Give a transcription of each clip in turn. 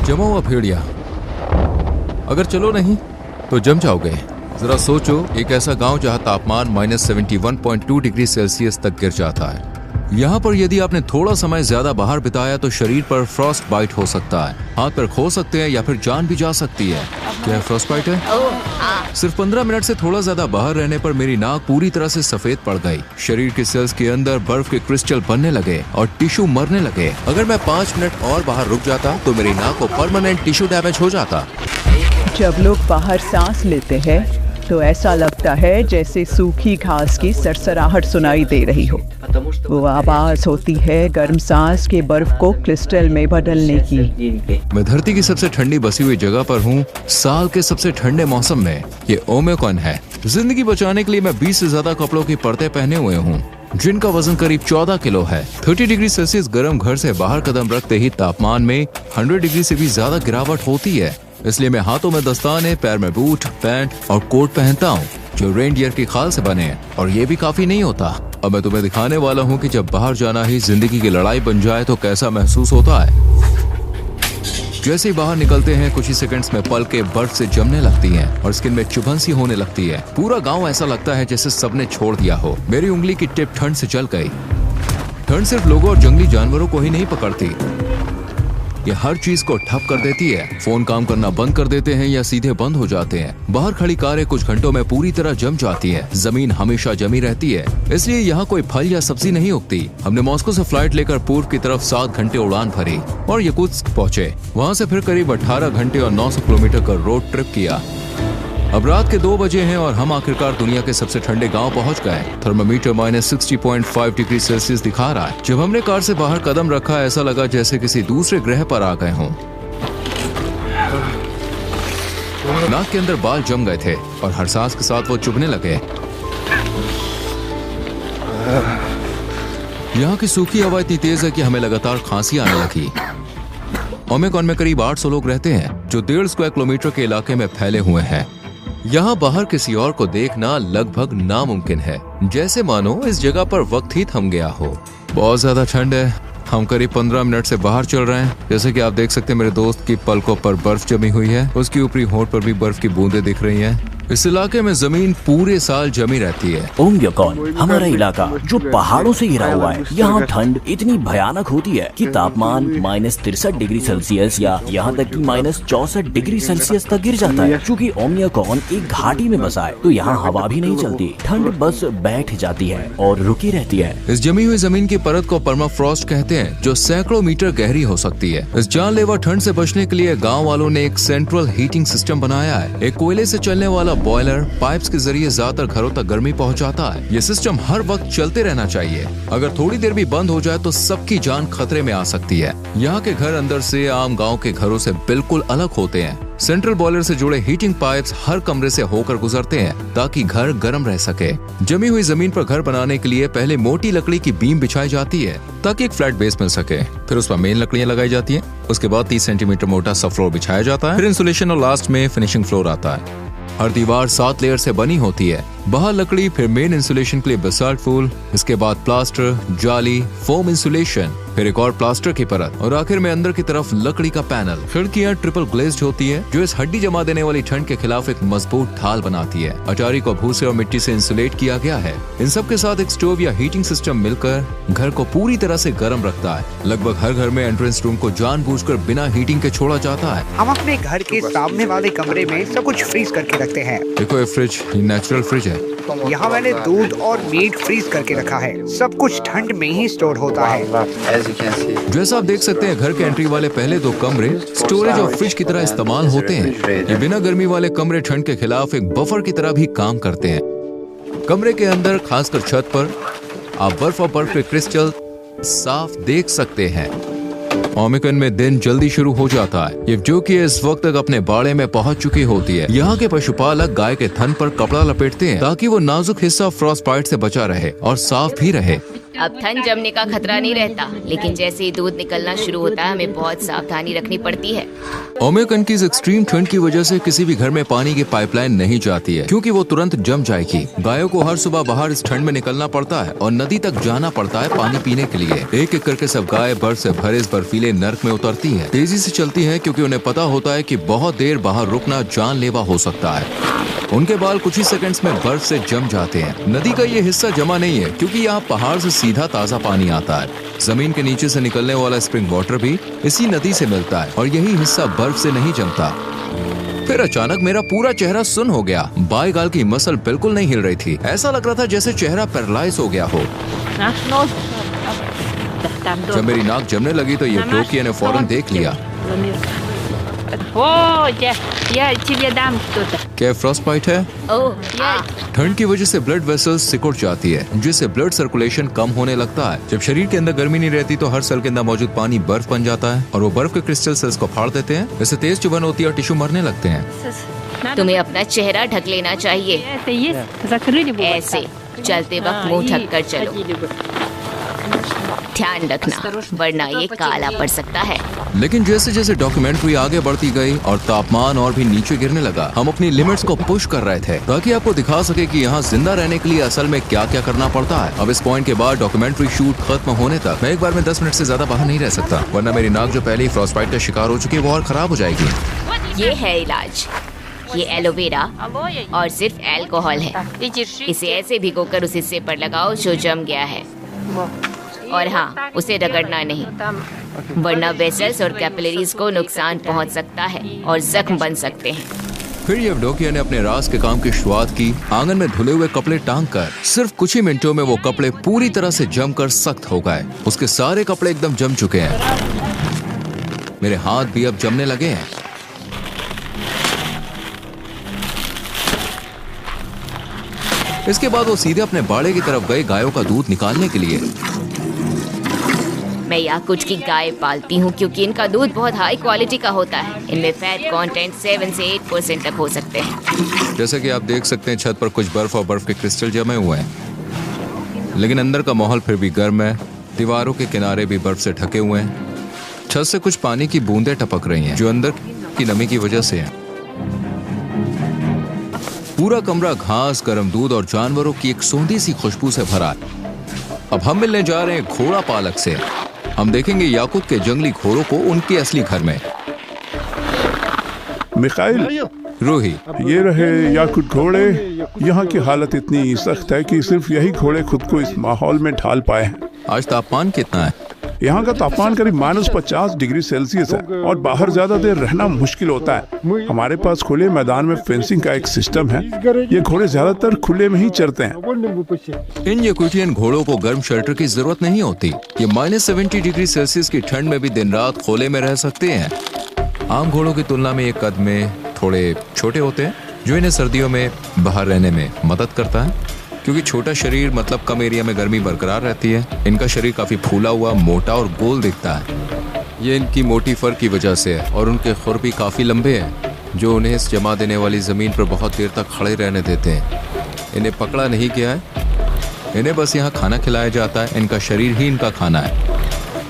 जमा हुआ भेड़िया, अगर चलो नहीं तो जम जाओगे। जरा सोचो, एक ऐसा गांव जहां तापमान -71.2 डिग्री सेल्सियस तक गिर जाता है। यहाँ पर यदि आपने थोड़ा समय ज्यादा बाहर बिताया तो शरीर पर फ्रॉस्ट बाइट हो सकता है, हाथ पैर खो सकते हैं या फिर जान भी जा सकती है। क्या फ्रॉस्ट बाइट है? सिर्फ 15 मिनट से थोड़ा ज्यादा बाहर रहने पर मेरी नाक पूरी तरह से सफेद पड़ गई। शरीर के सेल्स के अंदर बर्फ के क्रिस्टल बनने लगे और टिश्यू मरने लगे। अगर मैं 5 मिनट और बाहर रुक जाता तो मेरी नाक को परमानेंट टिश्यू डैमेज हो जाता। जब लोग बाहर सांस लेते हैं तो ऐसा लगता है जैसे सूखी घास की सरसराहट सुनाई दे रही हो। वो आवाज होती है गर्म सांस के बर्फ को क्रिस्टल में बदलने की। मैं धरती की सबसे ठंडी बसी हुई जगह पर हूँ, साल के सबसे ठंडे मौसम में। ये ओमिक्रॉन है। जिंदगी बचाने के लिए मैं 20 से ज्यादा कपड़ों की परतें पहने हुए हूँ, जिनका वजन करीब 14 किलो है। 30 डिग्री सेल्सियस गर्म घर से बाहर कदम रखते ही तापमान में 100 डिग्री से भी ज्यादा गिरावट होती है। इसलिए मैं हाथों में दस्ताने, पैर में बूट, पैंट और कोट पहनता हूँ जो रेनडियर की खाल से बने हैं। और ये भी काफी नहीं होता। अब मैं तुम्हें दिखाने वाला हूँ कि जब बाहर जाना ही जिंदगी की लड़ाई बन जाए तो कैसा महसूस होता है। जैसे ही बाहर निकलते हैं कुछ ही सेकंड्स में पलकें बर्फ से जमने लगती हैं और स्किन में चुभन सी होने लगती है। पूरा गांव ऐसा लगता है जैसे सबने छोड़ दिया हो। मेरी उंगली की टिप ठंड से जल गई। ठंड सिर्फ लोगों और जंगली जानवरों को ही नहीं पकड़ती, ये हर चीज को ठप कर देती है। फोन काम करना बंद कर देते हैं या सीधे बंद हो जाते हैं। बाहर खड़ी कारें कुछ घंटों में पूरी तरह जम जाती है। जमीन हमेशा जमी रहती है, इसलिए यहाँ कोई फल या सब्जी नहीं उगती। हमने मॉस्को से फ्लाइट लेकर पूर्व की तरफ 7 घंटे उड़ान भरी और यकुत्स्क पहुँचे। वहाँ से फिर करीब 18 घंटे और 900 किलोमीटर का रोड ट्रिप किया। अब रात के 2 बजे हैं और हम आखिरकार दुनिया के सबसे ठंडे गांव पहुंच गए। थर्मामीटर -60.5 डिग्री सेल्सियस दिखा रहा है। जब हमने कार से बाहर कदम रखा ऐसा लगा जैसे किसी दूसरे ग्रह पर आ गए हों। नाक के अंदर बाल जम गए थे और हर सांस के साथ वो चुभने लगे। यहाँ की सूखी हवा इतनी तेज है कि हमें लगातार खांसी आने लगी। ओमिक्रॉन में करीब 800 लोग रहते हैं जो 1.5 स्क्वायर किलोमीटर के इलाके में फैले हुए हैं। यहाँ बाहर किसी और को देखना लगभग नामुमकिन है, जैसे मानो इस जगह पर वक्त ही थम गया हो। बहुत ज्यादा ठंड है। हम करीब 15 मिनट से बाहर चल रहे हैं। जैसे कि आप देख सकते हैं मेरे दोस्त की पलकों पर बर्फ जमी हुई है, उसकी ऊपरी होंठ पर भी बर्फ की बूंदें दिख रही हैं। इस इलाके में जमीन पूरे साल जमी रहती है। ओमिक्रॉन हमारा इलाका जो पहाड़ों से घिरा हुआ है, यहाँ ठंड इतनी भयानक होती है कि तापमान -63 डिग्री सेल्सियस या यहाँ तक कि -64 डिग्री सेल्सियस तक गिर जाता है। क्योंकि ओमिक्रॉन एक घाटी में बसा है तो यहाँ हवा भी नहीं चलती, ठंड बस बैठ जाती है और रुकी रहती है। इस जमी हुई जमीन की परत को परमाफ्रॉस्ट कहते हैं, जो सैकड़ों मीटर गहरी हो सकती है। इस जानलेवा ठंड से बचने के लिए गाँव वालों ने एक सेंट्रल हीटिंग सिस्टम बनाया है। एक कोयले से चलने वाला बॉयलर पाइप्स के जरिए ज्यादातर घरों तक गर्मी पहुंचाता है। ये सिस्टम हर वक्त चलते रहना चाहिए। अगर थोड़ी देर भी बंद हो जाए तो सबकी जान खतरे में आ सकती है। यहाँ के घर अंदर से आम गांव के घरों से बिल्कुल अलग होते हैं। सेंट्रल बॉयलर से जुड़े हीटिंग पाइप्स हर कमरे से होकर गुजरते हैं ताकि घर गर्म रह सके। जमी हुई जमीन पर घर बनाने के लिए पहले मोटी लकड़ी की बीम बिछाई जाती है ताकि एक फ्लैट बेस मिल सके। फिर उस पर मेन लकड़ियां लगाई जाती हैं। उसके बाद 30 सेंटीमीटर मोटा सा फ्लोर बिछाया जाता है। फिर इंसुलेशन और लास्ट में फिनिशिंग फ्लोर आता है। हर दीवार 7 लेयर से बनी होती है। बाहर लकड़ी, फिर मेन इंसुलेशन के लिए बेसाल्ट फूल, इसके बाद प्लास्टर, जाली, फोम इंसुलेशन, फिर एक और प्लास्टर की परत और आखिर में अंदर की तरफ लकड़ी का पैनल। खिड़कियां ट्रिपल ग्लेज्ड होती है जो इस हड्डी जमा देने वाली ठंड के खिलाफ एक मजबूत ढाल बनाती है। अटारी को भूसे और मिट्टी से इंसुलेट किया गया है। इन सब के साथ एक स्टोव या हीटिंग सिस्टम मिलकर घर को पूरी तरह से गर्म रखता है। लगभग हर घर में एंट्रेंस रूम को जानबूझकर बिना हीटिंग के छोड़ा जाता है। हम अपने घर के सामने वाले कमरे में सब कुछ फ्रीज करके रखते हैं। देखो ये फ्रिज, ये नेचुरल फ्रिज है। यहाँ मैंने दूध और मीट फ्रीज करके रखा है। सब कुछ ठंड में ही स्टोर होता है। जैसा आप देख सकते हैं घर के एंट्री वाले पहले 2 कमरे स्टोरेज और फ्रिज की तरह इस्तेमाल होते हैं। ये बिना गर्मी वाले कमरे ठंड के खिलाफ एक बफर की तरह भी काम करते हैं। कमरे के अंदर खासकर छत पर आप बर्फ और बर्फ के क्रिस्टल साफ देख सकते हैं। ओमिक्रॉन में दिन जल्दी शुरू हो जाता है। ये जो कि इस वक्त तक अपने बाड़े में पहुंच चुकी होती है। यहाँ के पशुपालक गाय के थन पर कपड़ा लपेटते हैं ताकि वो नाजुक हिस्सा फ्रॉस्ट बाइट से बचा रहे और साफ भी रहे। अब ठंड जमने का खतरा नहीं रहता, लेकिन जैसे ही दूध निकलना शुरू होता है हमें बहुत सावधानी रखनी पड़ती है। ओमेकन की इस एक्सट्रीम ठंड की वजह से किसी भी घर में पानी की पाइपलाइन नहीं जाती है, क्योंकि वो तुरंत जम जाएगी। गायों को हर सुबह बाहर इस ठंड में निकलना पड़ता है और नदी तक जाना पड़ता है पानी पीने के लिए। एक एक करके सब गाय बर्फ से भरे इस बर्फीले नर्क में उतरती है। तेजी से चलती है क्योंकि उन्हें पता होता है कि बहुत देर बाहर रुकना जानलेवा हो सकता है। उनके बाल कुछ ही सेकंड्स में बर्फ से जम जाते हैं। नदी का ये हिस्सा जमा नहीं है क्योंकि यहाँ पहाड़ से सीधा ताज़ा पानी आता है। जमीन के नीचे से निकलने वाला स्प्रिंग वाटर भी इसी नदी से मिलता है और यही हिस्सा बर्फ से नहीं जमता। फिर अचानक मेरा पूरा चेहरा सुन्न हो गया। बाएं गाल की मसल बिल्कुल नहीं हिल रही थी। ऐसा लग रहा था जैसे चेहरा पैरालाइज हो गया हो। जब मेरी नाक जमने लगी तो ये टोकियो ने फौरन देख लिया। क्या फ्रॉस्ट बाइट है? ठंड की वजह से ब्लड वेसल्स सिकुड़ जाती है, जिससे ब्लड सर्कुलेशन कम होने लगता है। जब शरीर के अंदर गर्मी नहीं रहती तो हर सेल के अंदर मौजूद पानी बर्फ बन जाता है और वो बर्फ के क्रिस्टल सेल्स को फाड़ देते हैं। इससे तेज चुभन होती है और टिश्यू मरने लगते हैं। तुम्हें अपना चेहरा ढक लेना चाहिए, ऐसे चलते वक्त मुंह ढक कर चलो। ध्यान रखना वरना ये काला पड़ सकता है। लेकिन जैसे जैसे डॉक्यूमेंट्री आगे बढ़ती गई और तापमान और भी नीचे गिरने लगा, हम अपनी लिमिट्स को पुश कर रहे थे ताकि आपको दिखा सके कि यहाँ जिंदा रहने के लिए असल में क्या क्या करना पड़ता है। अब इस पॉइंट के बाद डॉक्यूमेंट्री शूट खत्म होने तक मैं एक बार में 10 मिनट से ज्यादा बाहर नहीं रह सकता, वरना मेरी नाक जो पहले ही फ्रॉस्टबाइट का शिकार हो चुकी है वो और खराब हो जाएगी। ये है इलाज, ये एलोवेरा और सिर्फ अल्कोहल है। इसे ऐसे भिगोकर उस हिस्से पर लगाओ जो जम गया है, और हाँ, उसे रगड़ना नहीं, वरना वेसल्स और कैपिलरीज को नुकसान पहुंच सकता है और जख्म बन सकते हैं। फिर येवडोकिया ने अपने राज के काम की शुरुआत की। आंगन में धुले हुए कपड़े टांग कर सिर्फ कुछ ही मिनटों में वो कपड़े पूरी तरह से जमकर सख्त हो गए। उसके सारे कपड़े एकदम जम चुके हैं। मेरे हाथ भी अब जमने लगे हैं। इसके बाद वो सीधे अपने बाड़े की तरफ गए गायों का दूध निकालने के लिए। मैं याकुट की गाय पालती हूँ क्योंकि इनका दूध बहुत हाई क्वालिटी का होता है। इनमें फैट कंटेंट 7 से 8% तक हो सकते हैं। जैसे कि आप देख सकते हैं छत पर कुछ बर्फ और बर्फ के क्रिस्टल जमे हुए हैं, लेकिन अंदर का माहौल फिर भी गर्म है। दीवारों के किनारे भी बर्फ से ढके हुए हैं। छत से कुछ पानी की बूंदें टपक रही हैं जो अंदर की नमी की वजह से है। पूरा कमरा घास, गर्म दूध और जानवरों की एक सोंधी सी खुशबू से भरा है। अब हम मिलने जा रहे हैं घोड़ा पालक से। हम देखेंगे याकुत के जंगली घोड़ों को उनके असली घर में। मिखाइल, रूही, ये रहे याकुत घोड़े। यहाँ की हालत इतनी सख्त है कि सिर्फ यही घोड़े खुद को इस माहौल में ढाल पाए हैं। आज तापमान कितना है? यहाँ का तापमान करीब -50 डिग्री सेल्सियस है और बाहर ज्यादा देर रहना मुश्किल होता है। हमारे पास खुले मैदान में फेंसिंग का एक सिस्टम है। ये घोड़े ज्यादातर खुले में ही चरते हैं। इन याकुटियन घोड़ों को गर्म शेल्टर की जरूरत नहीं होती। ये -70 डिग्री सेल्सियस की ठंड में भी दिन रात खोले में रह सकते हैं। आम घोड़ों की तुलना में ये कद में थोड़े छोटे होते हैं, जो इन्हें सर्दियों में बाहर रहने में मदद करता है। क्योंकि छोटा शरीर मतलब कम एरिया में गर्मी बरकरार रहती है। इनका शरीर काफी फूला हुआ, मोटा और गोल दिखता है। ये इनकी मोटी फर की वजह से है और उनके खुर भी काफी लंबे हैं, जो उन्हें इस जमा देने वाली जमीन पर बहुत देर तक खड़े रहने देते हैं। इन्हें पकड़ा नहीं गया है, इन्हें बस यहाँ खाना खिलाया जाता है। इनका शरीर ही इनका खाना है।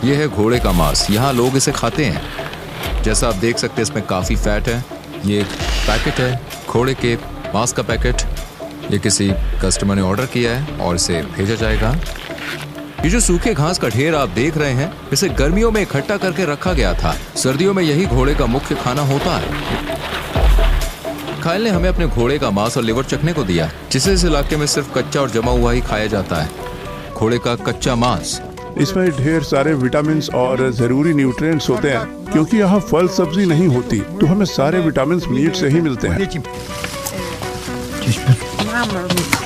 यह है घोड़े का मांस। यहाँ लोग इसे खाते हैं। जैसा आप देख सकते हैं इसमें काफी फैट है। ये एक पैकेट है घोड़े के मांस का पैकेट। ये किसी कस्टमर ने ऑर्डर किया है और इसे भेजा जाएगा। ये जो सूखे घास का ढेर आप देख रहे हैं, इसे गर्मियों में इकट्ठा करके रखा गया था। सर्दियों में यही घोड़े का मुख्य खाना होता है। खाइल ने हमें अपने घोड़े का मांस और लिवर चखने को दिया, जिसे इस इलाके में सिर्फ कच्चा और जमा हुआ ही खाया जाता है। घोड़े का कच्चा मांस। इसमें ढेर सारे विटामिन और जरूरी न्यूट्रिएंट्स होते हैं। क्योंकि यहाँ फल सब्जी नहीं होती, तो हमें सारे विटामिन मीट से ही मिलते हैं।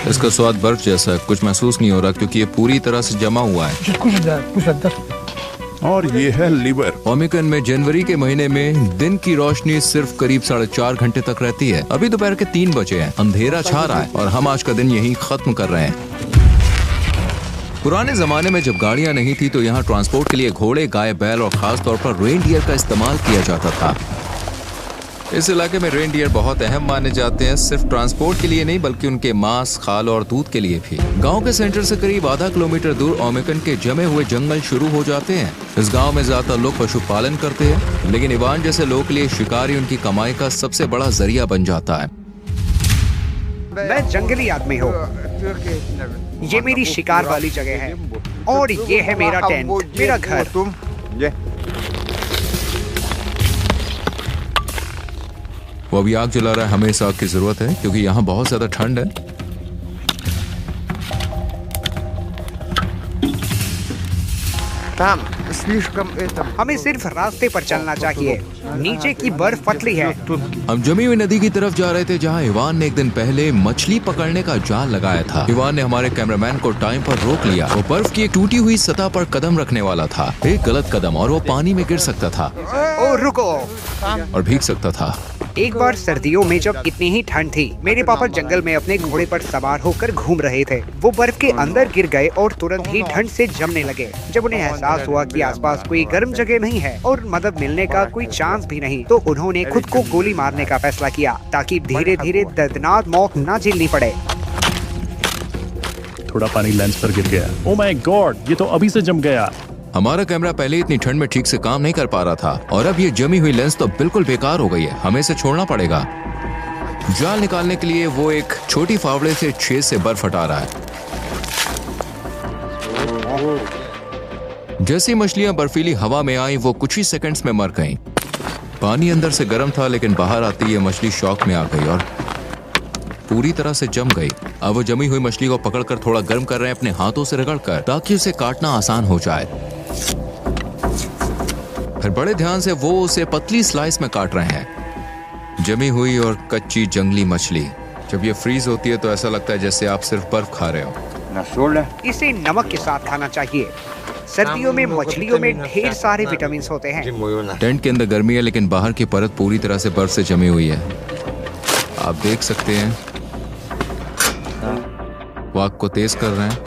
इसका स्वाद बर्फ जैसा है, कुछ महसूस नहीं हो रहा क्योंकि ये पूरी तरह से जमा हुआ है। और ये है लिवर। ओमेकन में जनवरी के महीने में दिन की रोशनी सिर्फ करीब 4.5 घंटे तक रहती है। अभी दोपहर के 3 बजे हैं। अंधेरा छा रहा है और हम आज का दिन यहीं खत्म कर रहे हैं। पुराने जमाने में जब गाड़ियां नहीं थी तो यहाँ ट्रांसपोर्ट के लिए घोड़े, गाय, बैल और खास तौर पर रेनडियर का इस्तेमाल किया जाता था। इस इलाके में रेनडियर बहुत अहम माने जाते हैं, सिर्फ ट्रांसपोर्ट के लिए नहीं बल्कि उनके मांस, खाल और दूध के लिए भी। गांव के सेंटर से करीब आधा किलोमीटर दूर ओमेकन के जमे हुए जंगल शुरू हो जाते हैं। इस गांव में ज्यादातर लोग पशुपालन करते हैं, लेकिन इवान जैसे लोगों के लिए शिकार ही उनकी कमाई का सबसे बड़ा जरिया बन जाता है। मैं जंगली आदमी हूँ। ये मेरी शिकार वाली जगह है और ये है मेरा टेंट, मेरा घर। वो अभी आग जला रहा है, हमें इस आग की जरूरत है क्योंकि यहाँ बहुत ज्यादा ठंड है। हमें सिर्फ रास्ते पर चलना चाहिए, नीचे की बर्फ पतली है। हम जमी हुई नदी की तरफ जा रहे थे जहाँ इवान ने एक दिन पहले मछली पकड़ने का जाल लगाया था। इवान ने हमारे कैमरामैन को टाइम पर रोक लिया। वो बर्फ की एक टूटी हुई सतह पर कदम रखने वाला था, एक गलत कदम और वो पानी में गिर सकता था ओ रुको, और भीग सकता था। एक बार सर्दियों में जब इतनी ही ठंड थी, मेरे पापा जंगल में अपने घोड़े पर सवार होकर घूम रहे थे। वो बर्फ के अंदर गिर गए और तुरंत ही ठंड से जमने लगे। जब उन्हें एहसास हुआ कि आसपास कोई गर्म जगह नहीं है और मदद मिलने का कोई चांस भी नहीं, तो उन्होंने खुद को गोली मारने का फैसला किया ताकि धीरे धीरे दर्दनाक मौत न झेलनी पड़े। थोड़ा पानी लेंस पर गिर गया। ओह माय गॉड, ये तो अभी से जम गया। हमारा कैमरा पहले इतनी ठंड में ठीक से काम नहीं कर पा रहा था और अब ये जमी हुई लेंस तो बिल्कुल बेकार हो गई है। हमें इसे छोड़ना पड़ेगा। जाल निकालने के लिए वो एक छोटी फावड़े से छेद से बर्फ हटा रहा है। जैसी मछलियां बर्फीली हवा में आई वो कुछ ही सेकंड्स में मर गईं। पानी अंदर से गर्म था लेकिन बाहर आती ये मछली शॉक में आ गई और पूरी तरह से जम गई। अब वो जमी हुई मछली को पकड़कर थोड़ा गर्म कर रहे हैं अपने हाथों से रगड़कर, ताकि उसे काटना आसान हो जाए। फिर बड़े ध्यान से वो उसे पतली स्लाइस में काट रहे हैं। जमी हुई और कच्ची जंगली मछली जब ये फ्रीज होती है तो ऐसा लगता है जैसे आप सिर्फ बर्फ खा रहे हो। इसे नमक के साथ खाना चाहिए। सर्दियों में मछलियों में ढेर सारे विटामिन होते हैं। टेंट के अंदर गर्मी है लेकिन बाहर की परत पूरी तरह से बर्फ से जमी हुई है। आप देख सकते हैं वो आग को तेज कर रहे हैं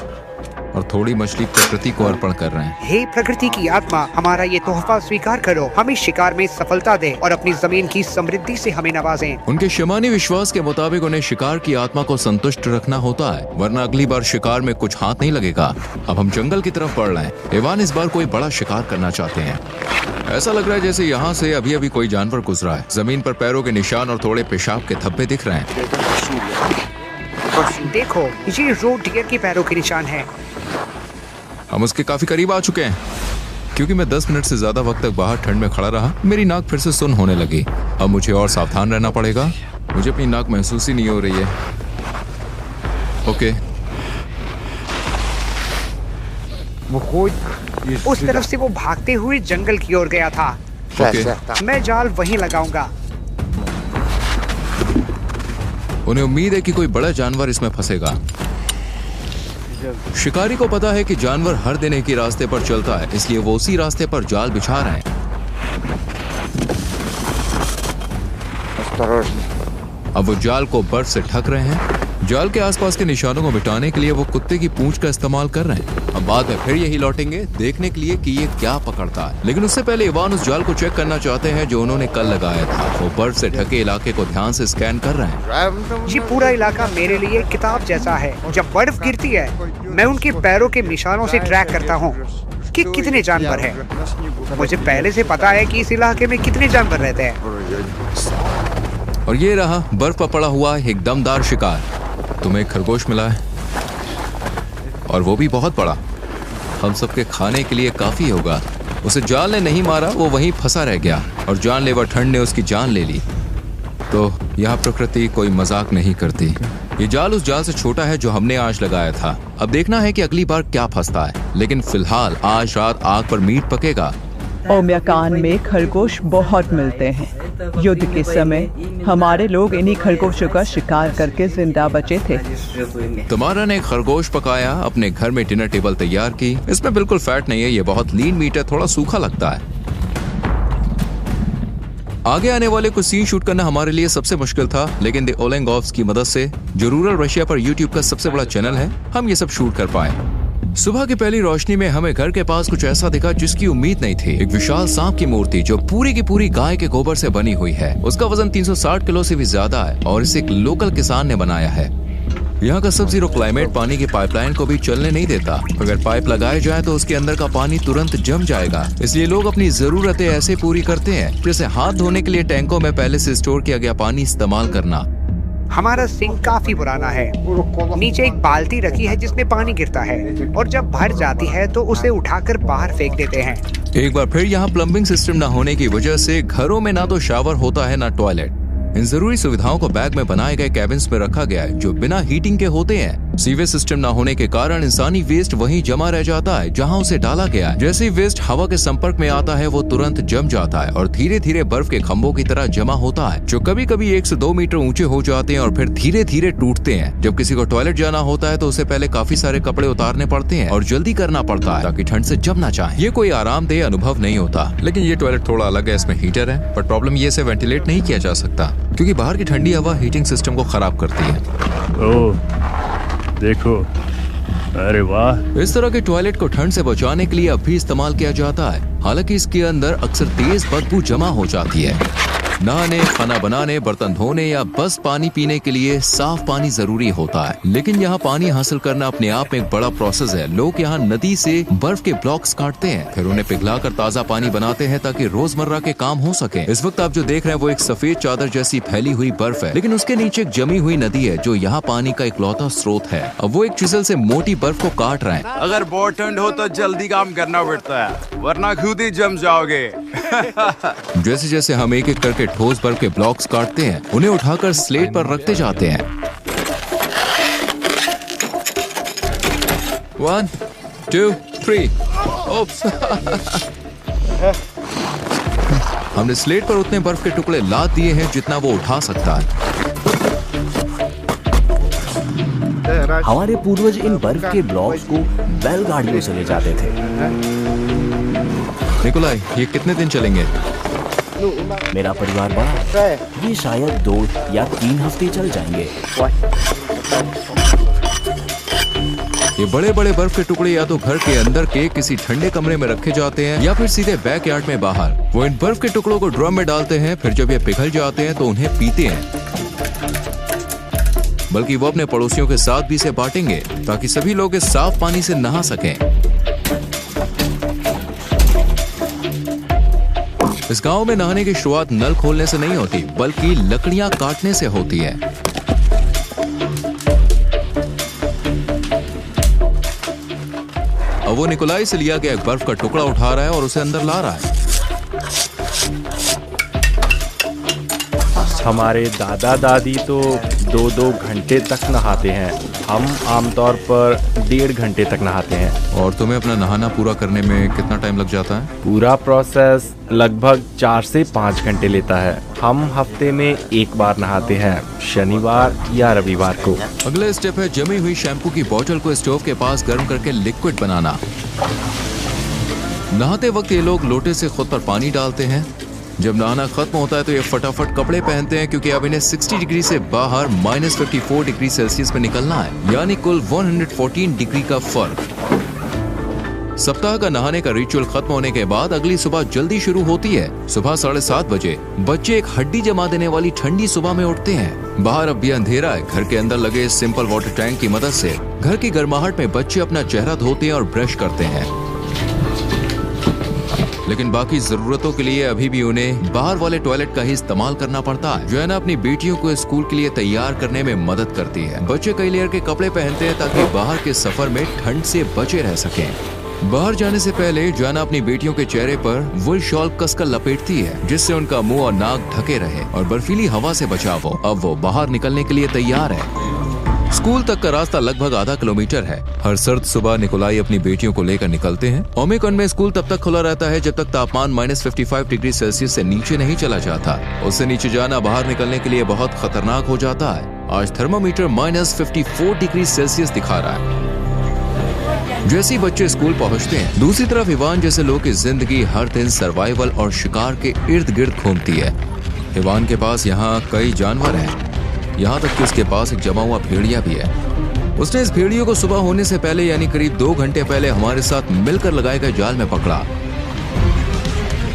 और थोड़ी मछली प्रकृति को अर्पण कर रहे हैं। हे प्रकृति की आत्मा, हमारा ये तोहफा स्वीकार करो, हमें शिकार में सफलता दे और अपनी जमीन की समृद्धि से हमें नवाजें। उनके शमानी विश्वास के मुताबिक उन्हें शिकार की आत्मा को संतुष्ट रखना होता है, वरना अगली बार शिकार में कुछ हाथ नहीं लगेगा। अब हम जंगल की तरफ बढ़ रहे हैं। इवान इस बार कोई बड़ा शिकार करना चाहते हैं। ऐसा लग रहा है जैसे यहाँ से अभी अभी कोई जानवर गुजरा है। जमीन पर पैरों के निशान और थोड़े पेशाब के धब्बे दिख रहे हैं। देखो, ये रोड डियर के पैरों के निशान हैं। हम उसके काफी करीब आ चुके हैं। क्योंकि मैं 10 मिनट से ज्यादा वक्त तक बाहर ठंड में खड़ा रहा, मेरी नाक फिर से सुन्न होने लगी। अब मुझे और सावधान रहना पड़ेगा। मुझे अपनी नाक महसूस ही नहीं हो रही है। ओके, उस तरफ से वो भागते हुए जंगल की ओर गया था। ओके। मैं जाल वहीं लगाऊंगा। उन्हें उम्मीद है कि कोई बड़ा जानवर इसमें फंसेगा। शिकारी को पता है कि जानवर हर दिन एक ही रास्ते पर चलता है, इसलिए वो उसी रास्ते पर जाल बिछा रहे हैं। अब वो जाल को बर्फ से ढक रहे हैं। जाल के आसपास के निशानों को मिटाने के लिए वो कुत्ते की पूंछ का इस्तेमाल कर रहे हैं। अब बाद में फिर यही लौटेंगे देखने के लिए कि ये क्या पकड़ता है। लेकिन उससे पहले इवान उस जाल को चेक करना चाहते हैं जो उन्होंने कल लगाया था। वो बर्फ से ढके इलाके को ध्यान से स्कैन कर रहे हैं। ये पूरा इलाका मेरे लिए किताब जैसा है। जब बर्फ गिरती है, मैं उनके पैरों के निशानों से ट्रैक करता हूँ कि कितने जानवर हैं। मुझे पहले से पता है कि इस इलाके में कितने जानवर रहते हैं। और ये रहा बर्फ पर पड़ा हुआ एक दमदार शिकार। तुम्हें एक खरगोश मिला है और वो भी बहुत बड़ा। हम सबके खाने के लिए काफी होगा। उसे जाल ने नहीं मारा, वो वहीं फंसा रह गया और जानलेवा ठंड ने उसकी जान ले ली। तो यहाँ प्रकृति कोई मजाक नहीं करती। ये जाल उस जाल से छोटा है जो हमने आज लगाया था। अब देखना है कि अगली बार क्या फंसता है। लेकिन फिलहाल आज रात आग पर मीट पकेगा। ओम्याकान में खरगोश बहुत मिलते हैं। युद्ध के समय हमारे लोग इन्हीं खरगोशों का शिकार करके जिंदा बचे थे। तुम्हारा ने खरगोश पकाया, अपने घर में डिनर टेबल तैयार की। इसमें बिल्कुल फैट नहीं है, ये बहुत लीन मीट है, थोड़ा सूखा लगता है। आगे आने वाले कुछ सीन शूट करना हमारे लिए सबसे मुश्किल था, लेकिन द ओलेंगोव्स की मदद से, जो रूरल रशिया पर यूट्यूब का सबसे बड़ा चैनल है, हम ये सब शूट कर पाए। सुबह की पहली रोशनी में हमें घर के पास कुछ ऐसा दिखा जिसकी उम्मीद नहीं थी। एक विशाल सांप की मूर्ति जो पूरी की पूरी गाय के गोबर से बनी हुई है। उसका वजन 360 किलो से भी ज्यादा है और इसे एक लोकल किसान ने बनाया है। यहाँ का सब जीरो क्लाइमेट पानी की पाइपलाइन को भी चलने नहीं देता। अगर पाइप लगाए जाए तो उसके अंदर का पानी तुरंत जम जाएगा। इसलिए लोग अपनी जरूरतें ऐसे पूरी करते हैं जैसे हाथ धोने के लिए टैंकों में पहले से स्टोर किया गया पानी इस्तेमाल करना। हमारा सिंक काफी पुराना है। नीचे एक बाल्टी रखी है जिसमें पानी गिरता है और जब भर जाती है तो उसे उठाकर बाहर फेंक देते हैं। एक बार फिर यहाँ प्लम्बिंग सिस्टम न होने की वजह से घरों में ना तो शावर होता है ना टॉयलेट। इन जरूरी सुविधाओं को बैग में बनाए गए कैबिन्स में रखा गया है जो बिना हीटिंग के होते हैं। सीवेज सिस्टम न होने के कारण इंसानी वेस्ट वहीं जमा रह जाता है जहां उसे डाला गया है। जैसे ही वेस्ट हवा के संपर्क में आता है वो तुरंत जम जाता है और धीरे धीरे बर्फ के खंभों की तरह जमा होता है जो कभी कभी 1 से 2 मीटर ऊंचे हो जाते हैं और फिर धीरे धीरे टूटते हैं। जब किसी को टॉयलेट जाना होता है तो उसे पहले काफी सारे कपड़े उतारने पड़ते हैं और जल्दी करना पड़ता है ताकि ठंड से जम ना जाए। ये कोई आरामदेह अनुभव नहीं होता। लेकिन ये टॉयलेट थोड़ा अलग है, इसमें हीटर है, पर प्रॉब्लम ये इसे वेंटिलेट नहीं किया जा सकता क्योंकि बाहर की ठंडी हवा हीटिंग सिस्टम को खराब करती है। ओह देखो, अरे वाह। इस तरह के टॉयलेट को ठंड से बचाने के लिए अब भी इस्तेमाल किया जाता है। हालांकि इसके अंदर अक्सर तेज बदबू जमा हो जाती है। नहाने, खाना बनाने, बर्तन धोने या बस पानी पीने के लिए साफ पानी जरूरी होता है। लेकिन यहाँ पानी हासिल करना अपने आप में एक बड़ा प्रोसेस है। लोग यहाँ नदी से बर्फ के ब्लॉक्स काटते हैं, फिर उन्हें पिघलाकर ताज़ा पानी बनाते हैं ताकि रोजमर्रा के काम हो सके। इस वक्त आप जो देख रहे हैं वो एक सफेद चादर जैसी फैली हुई बर्फ है, लेकिन उसके नीचे एक जमी हुई नदी है जो यहाँ पानी का इकलौता स्रोत है। अब वो एक चिसल से मोटी बर्फ को काट रहे हैं। अगर बहुत ठंड हो तो जल्दी काम करना पड़ता है वरना खुद ही जम जाओगे। जैसे जैसे हम एक एक करके ठोस बर्फ के ब्लॉक्स काटते हैं, उन्हें उठाकर स्लेट पर रखते जाते हैं। 1, 2, 3। ओप्स। हमने स्लेट पर उतने बर्फ के टुकड़े लाद दिए हैं जितना वो उठा सकता है। हमारे पूर्वज इन बर्फ के ब्लॉक्स को बैलगाड़ियों से ले जाते थे। निकोलाई, ये कितने दिन चलेंगे? मेरा परिवार बड़ा है, ये शायद 2 या 3 हफ्ते चल जाएंगे। ये बड़े बड़े बर्फ के टुकड़े या तो घर के अंदर के किसी ठंडे कमरे में रखे जाते हैं या फिर सीधे बैकयार्ड में बाहर। वो इन बर्फ के टुकड़ों को ड्रम में डालते हैं, फिर जब ये पिघल जाते हैं तो उन्हें पीते हैं। बल्कि वो अपने पड़ोसियों के साथ भी इसे बांटेंगे ताकि सभी लोग इस साफ पानी से नहा सकें। इस गांव में नहाने की शुरुआत नल खोलने से नहीं होती बल्कि लकड़ियां काटने से होती है। अब वो निकोलाई से लिया गया एक बर्फ का टुकड़ा उठा रहा है और उसे अंदर ला रहा है। हमारे दादा दादी तो 2-2 घंटे तक नहाते हैं। हम आमतौर पर 1.5 घंटे तक नहाते हैं। और तुम्हें अपना नहाना पूरा करने में कितना टाइम लग जाता है? पूरा प्रोसेस लगभग 4 से 5 घंटे लेता है। हम हफ्ते में 1 बार नहाते हैं, शनिवार या रविवार को। अगला स्टेप है जमी हुई शैम्पू की बोतल को स्टोव के पास गर्म करके लिक्विड बनाना। नहाते वक्त ये लोग लोटे से खुद पर पानी डालते हैं। जब नहाना खत्म होता है तो ये फटाफट कपड़े पहनते हैं क्योंकि अब इन्हें 60 डिग्री से बाहर -54 डिग्री सेल्सियस में निकलना है, यानी कुल 114 डिग्री का फर्क। सप्ताह का नहाने का रिचुअल खत्म होने के बाद अगली सुबह जल्दी शुरू होती है। सुबह 7:30 बजे बच्चे एक हड्डी जमा देने वाली ठंडी सुबह में उठते हैं। बाहर अब भी अंधेरा है। घर के अंदर लगे सिंपल वाटर टैंक की मदद से घर की गर्माहट में बच्चे अपना चेहरा धोते हैं और ब्रश करते हैं। लेकिन बाकी जरूरतों के लिए अभी भी उन्हें बाहर वाले टॉयलेट का ही इस्तेमाल करना पड़ता है, जो है ना अपनी बेटियों को स्कूल के लिए तैयार करने में मदद करती है। बच्चे कई लेयर के कपड़े पहनते हैं ताकि बाहर के सफर में ठंड से बचे रह सकें। बाहर जाने से पहले जोआना अपनी बेटियों के चेहरे पर वुल शॉल कसकर लपेटती है जिससे उनका मुंह और नाक ढके रहे और बर्फीली हवा से बचाव हो। अब वो बाहर निकलने के लिए तैयार है। स्कूल तक का रास्ता लगभग आधा किलोमीटर है। हर सर्द सुबह निकोलाई अपनी बेटियों को लेकर निकलते हैं। ओमेकॉन में स्कूल तब तक खुला रहता है जब तक तापमान -55 डिग्री सेल्सियस से नीचे नहीं चला जाता। उससे नीचे जाना बाहर निकलने के लिए बहुत खतरनाक हो जाता है। आज थर्मामीटर -54 डिग्री सेल्सियस दिखा रहा है। जैसे ही बच्चे स्कूल पहुंचते हैं, दूसरी तरफ इवान जैसे लोग की जिंदगी हर दिन सर्वाइवल और शिकार के इर्द गिर्द घूमती है। इवान के पास यहाँ कई जानवर हैं, यहाँ तक कि उसके पास एक जमा हुआ भेड़िया भी है। उसने इस भेड़ियों को सुबह होने से पहले यानी करीब 2 घंटे पहले हमारे साथ मिलकर लगाए गए जाल में पकड़ा।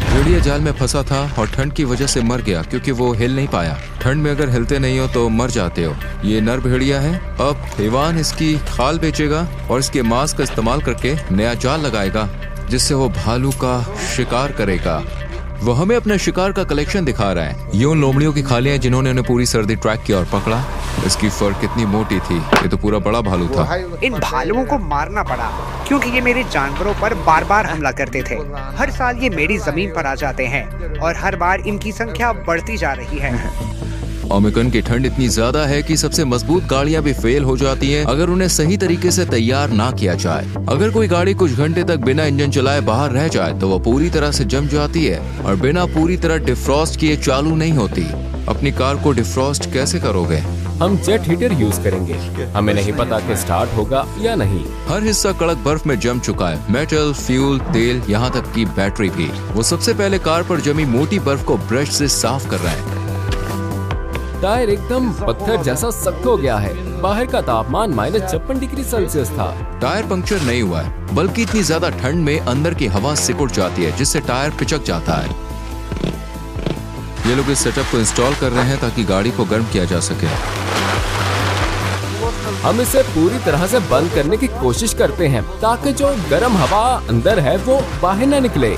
भेड़िया जाल में फंसा था और ठंड की वजह से मर गया क्योंकि वो हिल नहीं पाया। ठंड में अगर हिलते नहीं हो तो मर जाते हो। ये नर भेड़िया है। अब इवान इसकी खाल बेचेगा और इसके मांस का इस्तेमाल करके नया जाल लगाएगा जिससे वो भालू का शिकार करेगा। वो हमें अपने शिकार का कलेक्शन दिखा रहा है। ये उन लोमड़ियों की खालें हैं जिन्होंने उन्हें पूरी सर्दी ट्रैक किया और पकड़ा। इसकी फर कितनी मोटी थी, ये तो पूरा बड़ा भालू था। इन भालुओं को मारना पड़ा क्योंकि ये मेरे जानवरों पर बार बार हमला करते थे। हर साल ये मेरी जमीन पर आ जाते हैं और हर बार इनकी संख्या बढ़ती जा रही है। ओमिकॉन की ठंड इतनी ज्यादा है कि सबसे मजबूत गाड़ियां भी फेल हो जाती हैं अगर उन्हें सही तरीके से तैयार ना किया जाए। अगर कोई गाड़ी कुछ घंटे तक बिना इंजन चलाए बाहर रह जाए तो वो पूरी तरह से जम जाती है और बिना पूरी तरह डिफ्रॉस्ट किए चालू नहीं होती। अपनी कार को डिफ्रॉस्ट कैसे करोगे? हम जेट हीटर यूज करेंगे। हमें नहीं पता कि स्टार्ट होगा या नहीं। हर हिस्सा कड़क बर्फ में जम चुका है, मेटल, फ्यूल, तेल, यहाँ तक की बैटरी भी। वो सबसे पहले कार पर जमी मोटी बर्फ को ब्रश से साफ कर रहा है। टायर एकदम पत्थर जैसा सख्त हो गया है। बाहर का तापमान -56 डिग्री सेल्सियस था। टायर पंक्चर नहीं हुआ है, बल्कि इतनी ज्यादा ठंड में अंदर की हवा सिकुड़ जाती है जिससे टायर पिचक जाता है। ये लोग इस सेटअप को इंस्टॉल कर रहे हैं ताकि गाड़ी को गर्म किया जा सके। हम इसे पूरी तरह से बंद करने की कोशिश करते हैं ताकि जो गर्म हवा अंदर है वो बाहर न निकले।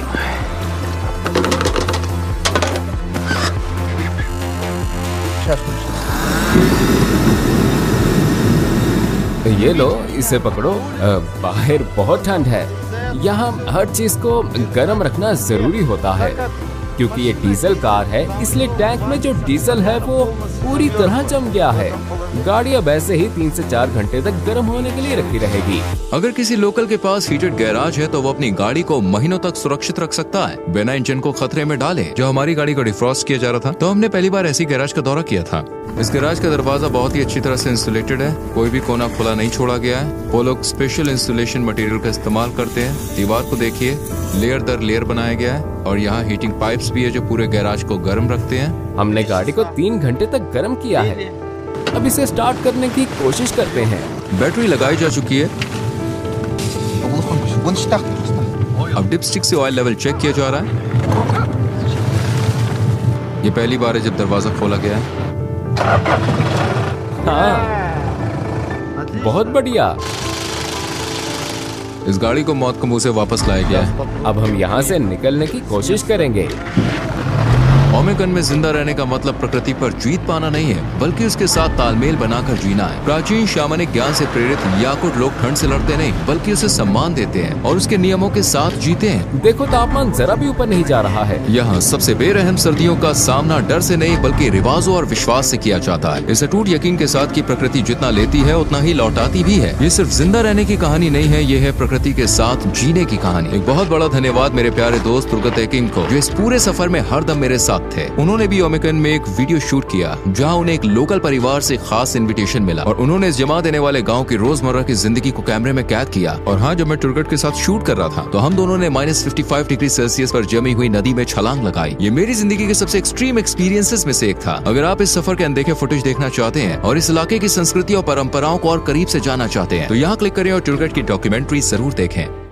ये लो, इसे पकड़ो। बाहर बहुत ठंड है। यहाँ हर चीज को गर्म रखना जरूरी होता है क्योंकि ये डीजल कार है, इसलिए टैंक में जो डीजल है वो पूरी तरह जम गया है। गाड़ी अब ऐसे ही 3 से 4 घंटे तक गर्म होने के लिए रखी रहेगी। अगर किसी लोकल के पास हीटेड गैराज है तो वो अपनी गाड़ी को महीनों तक सुरक्षित रख सकता है बिना इंजन को खतरे में डाले। जो हमारी गाड़ी को डिफ्रॉस्ट किया जा रहा था तो हमने पहली बार ऐसी गैराज का दौरा किया था। इस गैराज का दरवाजा बहुत ही अच्छी तरह से इंसुलेटेड है, कोई भी कोना खुला नहीं छोड़ा गया है। वो लोग स्पेशल इंसुलेशन मटेरियल का इस्तेमाल करते हैं। दीवार को देखिए, लेयर दर लेयर बनाया गया है और यहाँ हीटिंग पाइप्स भी है जो पूरे गैराज को गर्म रखते हैं। हमने गाड़ी को 3 घंटे तक गर्म किया है। अब इसे स्टार्ट करने की कोशिश करते हैं। बैटरी लगाई जा चुकी है। अब डिपस्टिक से ऑयल लेवल चेक किया जा रहा है। ये पहली बार है जब दरवाजा खोला गया है। हाँ, बहुत बढ़िया। इस गाड़ी को मौत के मुंह से वापस लाया गया है। अब हम यहाँ से निकलने की कोशिश करेंगे। ओमिकॉन में जिंदा रहने का मतलब प्रकृति पर जीत पाना नहीं है, बल्कि उसके साथ तालमेल बनाकर जीना है। प्राचीन शामनिक ज्ञान से प्रेरित याकुट लोग ठंड से लड़ते नहीं, बल्कि उसे सम्मान देते हैं और उसके नियमों के साथ जीते हैं। देखो, तापमान जरा भी ऊपर नहीं जा रहा है। यहाँ सबसे बेरहम सर्दियों का सामना डर से नहीं बल्कि रिवाजों और विश्वास से किया जाता है। इस अटूट यकीन के साथ कि प्रकृति जितना लेती है उतना ही लौटाती भी है। ये सिर्फ जिंदा रहने की कहानी नहीं है, ये है प्रकृति के साथ जीने की कहानी। एक बहुत बड़ा धन्यवाद मेरे प्यारे दोस्त तुर्गत एकिंग को, जो इस पूरे सफर में हरदम मेरे साथ थे। उन्होंने भी ओमिकॉन में एक वीडियो शूट किया जहां उन्हें एक लोकल परिवार से खास इनविटेशन मिला और उन्होंने इस जमा देने वाले गांव की रोजमर्रा की जिंदगी को कैमरे में कैद किया। और हाँ, जब मैं तुर्गत के साथ शूट कर रहा था तो हम दोनों ने -55 डिग्री सेल्सियस पर जमी हुई नदी में छलांग लगाई। ये मेरी जिंदगी के सबसे एक्सट्रीम एक्सपीरियंसेस में से एक था। अगर आप इस सफर के अनदेखे फुटेज देखना चाहते हैं और इस इलाके की संस्कृति और परंपराओं को और करीब से जानना चाहते हैं तो यहाँ क्लिक करें और तुर्गत की डॉक्यूमेंट्री जरूर देखें।